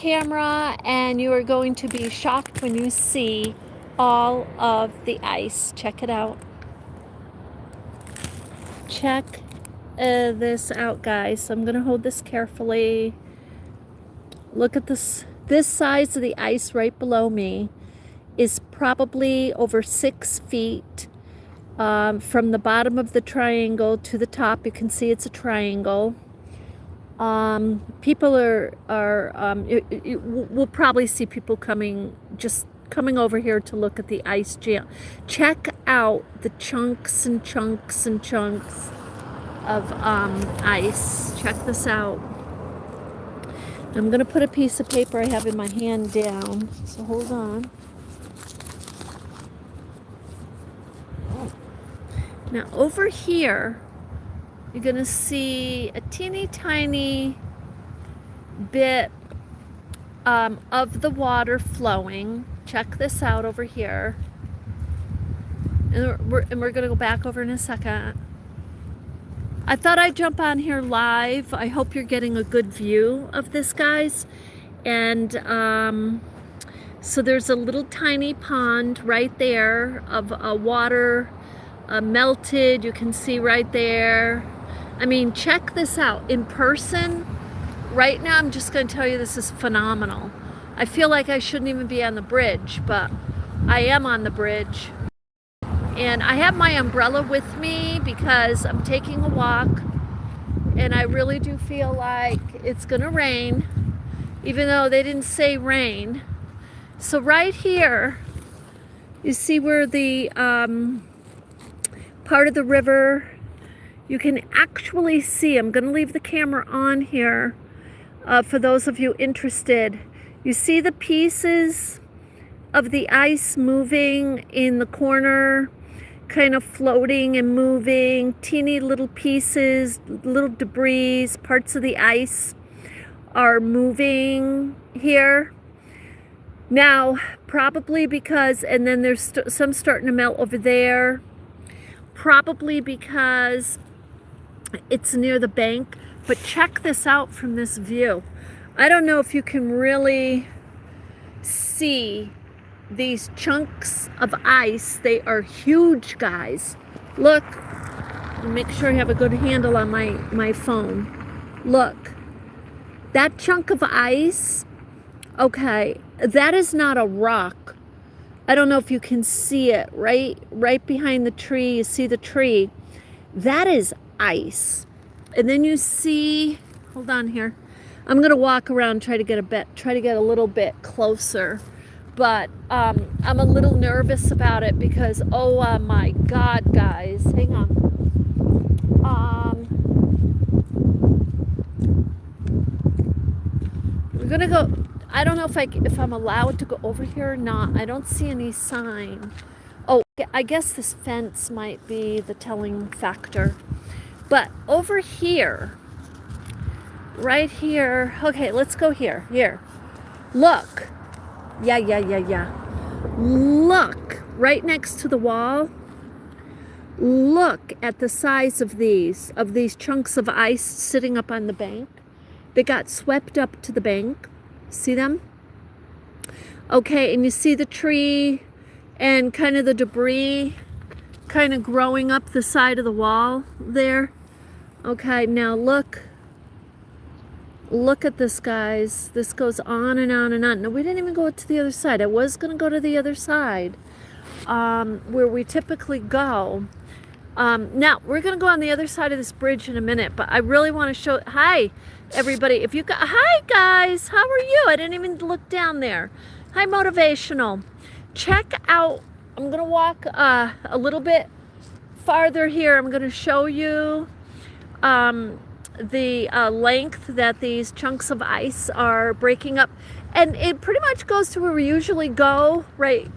camera, and you are going to be shocked when you see all of the ice. Check it out. Check this out, guys. So I'm going to hold this carefully. Look at this. This size of the ice right below me is probably over 6 feet. From the bottom of the triangle to the top, you can see it's a triangle. People we'll probably see people coming over here to look at the ice jam. Check out the chunks and chunks and chunks of ice. Check this out. I'm going to put a piece of paper I have in my hand down, so hold on. Now over here, you're going to see a teeny tiny bit of the water flowing. Check this out over here. And we're going to go back over in a second. I thought I'd jump on here live. I hope you're getting a good view of this, guys. And so there's a little tiny pond right there of water melted. You can see right there. I mean, check this out. In person, right now, I'm just going to tell you this is phenomenal. I feel like I shouldn't even be on the bridge, but I am on the bridge. And I have my umbrella with me because I'm taking a walk, and I really do feel like it's going to rain, even though they didn't say rain. So right here, you see where the part of the river, you can actually see, I'm going to leave the camera on here for those of you interested. You see the pieces of the ice moving in the corner, kind of floating and moving, teeny little pieces, little debris, parts of the ice are moving here. Now, probably because, and then there's some starting to melt over there, probably because it's near the bank. But check this out from this view. I don't know if you can really see these chunks of ice. They are huge, guys. Look, make sure you have a good handle on my phone. Look, that chunk of ice, okay, that is not a rock. I don't know if you can see it right behind the tree. You see the tree. That is ice. And then you see, hold on here. I'm going to walk around, try to get a little bit closer. But I'm a little nervous about it because, oh my God, guys, hang on. We're gonna go. I don't know if I'm allowed to go over here or not. I don't see any sign. Oh, I guess this fence might be the telling factor. But over here, right here. Okay, let's go here. Here, look. Yeah. Look, right next to the wall. Look at the size of these chunks of ice sitting up on the bank. They got swept up to the bank. See them? Okay, and you see the tree and kind of the debris kind of growing up the side of the wall there. Okay, now look. Look at this, guys. This goes on and on and on. No, we didn't even go to the other side. I was going to go to the other side where we typically go. Now, we're going to go on the other side of this bridge in a minute, but I really want to show... Hi, everybody. Hi, guys. How are you? I didn't even look down there. Hi, Motivational. Check out... I'm going to walk a little bit farther here. I'm going to show you... the length that these chunks of ice are breaking up, and it pretty much goes to where we usually go, right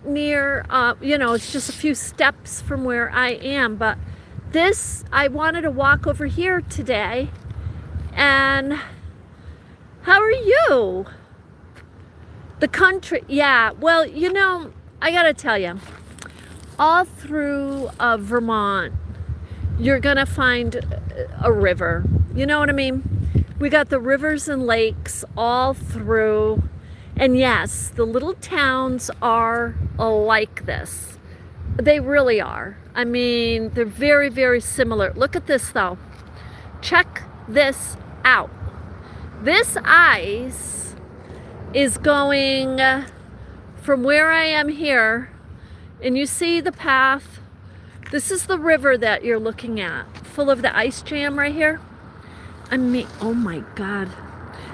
near it's just a few steps from where I am. But this, I wanted to walk over here today. And how are you? The country, yeah, well, I gotta tell you, all through Vermont, you're gonna find a river. You know what I mean? We got the rivers and lakes all through. And yes, the little towns are like this. They really are. I mean, they're very, very similar. Look at this though. Check this out. This ice is going from where I am here, and you see the path. This is the river that you're looking at, full of the ice jam right here. I mean, oh my God.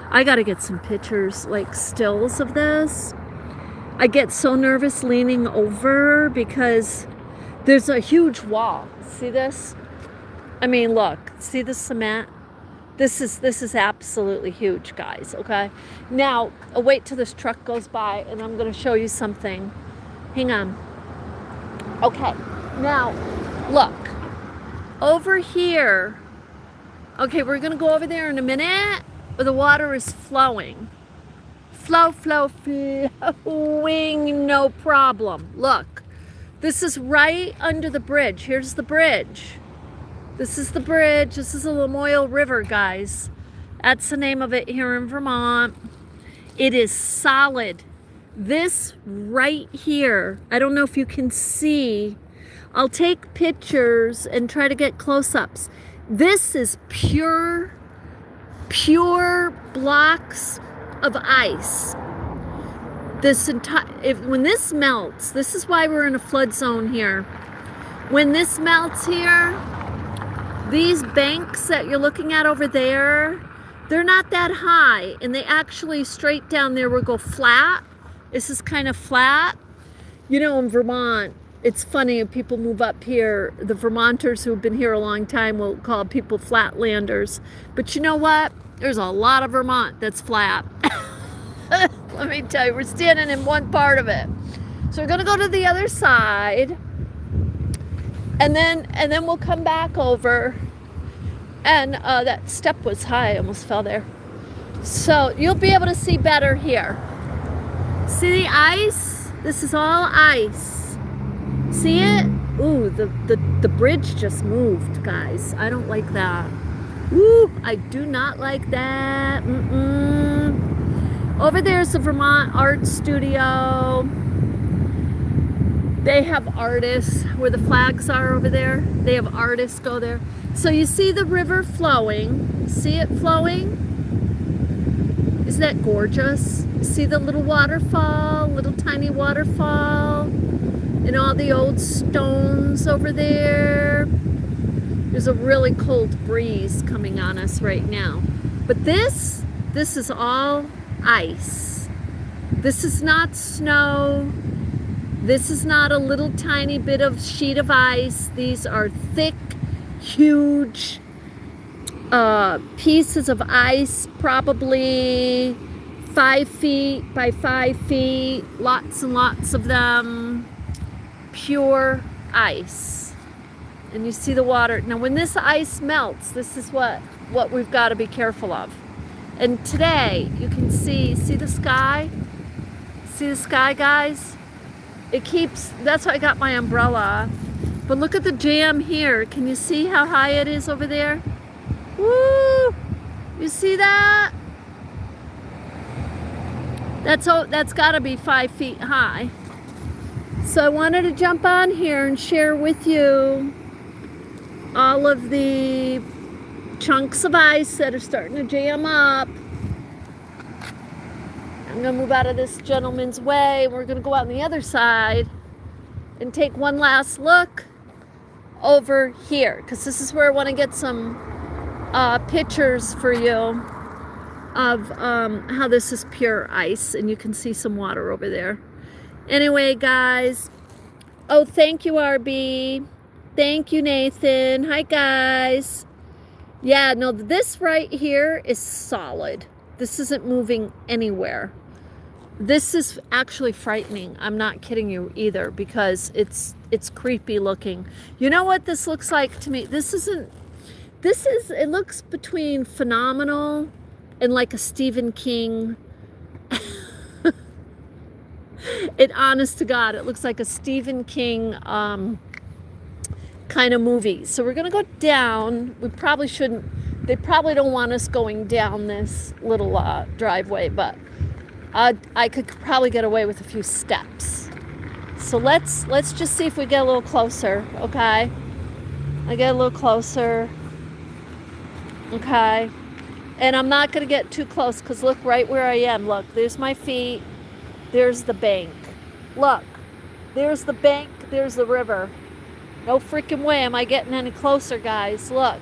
I gotta get some pictures, like stills of this. I get so nervous leaning over because there's a huge wall. See this? I mean, look, see the cement? This is absolutely huge, guys, okay? Now, I'll wait till this truck goes by and I'm gonna show you something. Hang on. Okay, now, look, over here, okay, we're gonna go over there in a minute, but the water is flowing. Flowing, no problem. Look, this is right under the bridge. Here's the bridge. This is the bridge. This is the Lamoille River, guys. That's the name of it here in Vermont. It is solid. This right here, I don't know if you can see. I'll take pictures and try to get close-ups. This is pure blocks of ice. This when this melts, this is why we're in a flood zone here. When this melts here, these banks that you're looking at over there, they're not that high, and they actually straight down there will go flat. This is kind of flat. You know, in Vermont, it's funny if people move up here, the Vermonters who've been here a long time will call people flatlanders. But you know what? There's a lot of Vermont that's flat. Let me tell you, we're standing in one part of it. So we're gonna go to the other side, and then we'll come back over. And that step was high, I almost fell there. So you'll be able to see better here. See the ice? This is all ice. See it? Ooh, the bridge just moved, guys. I don't like that. Ooh, I do not like that. Over there's the Vermont Art Studio. They have artists where the flags are over there. They have artists go there. So you see the river flowing. See it flowing? Isn't that gorgeous? See the little waterfall, little tiny waterfall, and all the old stones over there. There's a really cold breeze coming on us right now. But this is all ice. This is not snow. This is not a little tiny bit of sheet of ice. These are thick, huge pieces of ice, probably 5 feet by 5 feet, lots and lots of them, pure ice. And you see the water. Now when this ice melts, this is what we've got to be careful of. And today you can see the sky? See the sky, guys? It keeps, that's why I got my umbrella. But look at the jam here. Can you see how high it is over there? Woo! You see that? That's got to be 5 feet high. So I wanted to jump on here and share with you all of the chunks of ice that are starting to jam up. I'm going to move out of this gentleman's way. We're going to go out on the other side and take one last look over here, because this is where I want to get some pictures for you of how this is pure ice, and you can see some water over there. Anyway, guys, oh, thank you, RB. Thank you, Nathan. Hi, guys. Yeah, no, this right here is solid. This isn't moving anywhere. This is actually frightening. I'm not kidding you either, because it's creepy looking. You know what this looks like to me? It looks between phenomenal and like a Stephen King. Honest to God, it looks like a Stephen King kind of movie. So we're gonna go down. We probably shouldn't They probably don't want us going down this little driveway, but I could probably get away with a few steps. So let's just see if we get a little closer, okay? I get a little closer, okay? And I'm not going to get too close because look right where I am. Look, there's my feet. There's the bank. Look, there's the bank. There's the river. No freaking way am I getting any closer, guys. Look.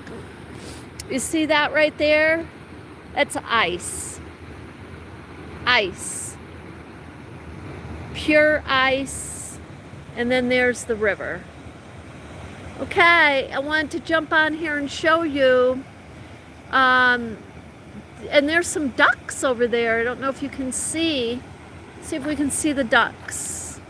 You see that right there? That's ice. Ice. Pure ice. And then there's the river. Okay, I wanted to jump on here and show you. And there's some ducks over there. I don't know if you can see. See if we can see the ducks.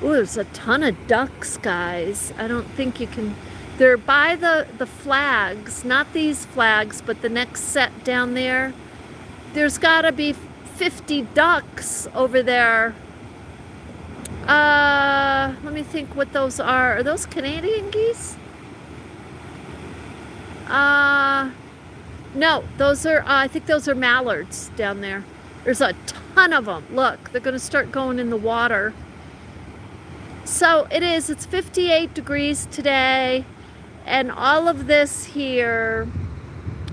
Ooh, there's a ton of ducks, guys. I don't think you can. They're by the flags, not these flags, but the next set down there. There's gotta be 50 ducks over there. Let me think what those are. Are those Canadian geese? No, those are, I think those are mallards down there. There's a ton of them. Look, they're gonna start going in the water. So it's 58 degrees today, and all of this here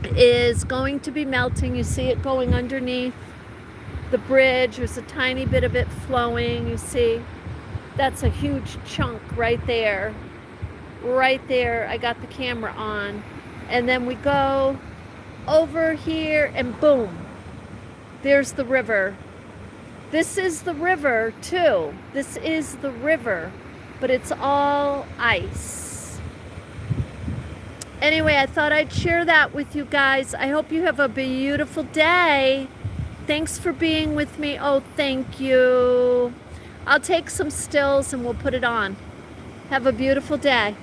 is going to be melting. You see it going underneath the bridge. There's a tiny bit of it flowing. You see, that's a huge chunk right there. Right there, I got the camera on. And then we go over here and boom, there's the river. This is the river too. This is the river, but it's all ice. Anyway, I thought I'd share that with you guys. I hope you have a beautiful day. Thanks for being with me. Oh, thank you. I'll take some stills and we'll put it on. Have a beautiful day.